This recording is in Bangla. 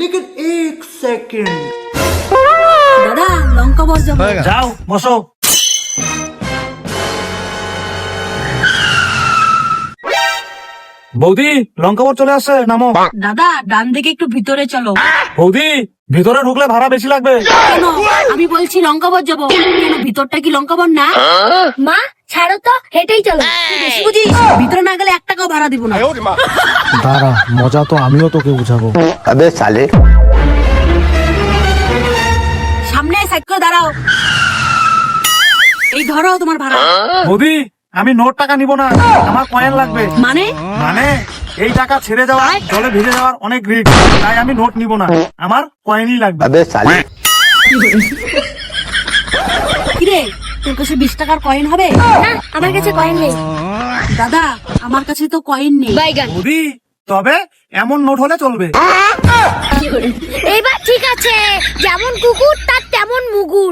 लेकिन एक सेकंड। দাদা লঙ্কা বস যাবো। যাও বসো। বৌদি লঙ্কাপুর চলে আসছে, নামো। দাদা ডান দিকে একটু ভিতরে চলো। বৌদি ভিতরে ঢুকলে ভাড়া বেশি লাগবে। কেন? আমি বলছি লঙ্কাবর যাবো, কেন ভিতরটা কি লঙ্কাবর না? মা ছাড়ো তো, হেঁটেই চলো। তুই বেশি বুঝিস, ভিতরে না গেলে 1 টাকাও ভাড়া দিব না। দাঁড়া, মজা তো আমিও তোকে বুঝাবো। अबे साले সামনে সাইড করে দাঁড়াও। এই ধরো তোমার ভাড়া। বৌদি আমি নোট টাকা নিব না, আমার কয়েন লাগবে। মানে মানে এই টাকা ছেড়ে যাওয়া, জলে ভিজে যাওয়ার অনেক রিস্ক, তাই আমি নোট নিব না, আমার কয়েনই লাগবে। अबे साले কিরে তোর কাছে 20 টাকার কয়েন হবে? না, আমার কাছে কয়েন নেই। দাদা আমার কাছে তো কয়েন নেই। বাইগান। বৌদি তবে এমন নোট হলে চলবে। এইবার ঠিক আছে, যেমন কুকুর তার তেমন মুগুর।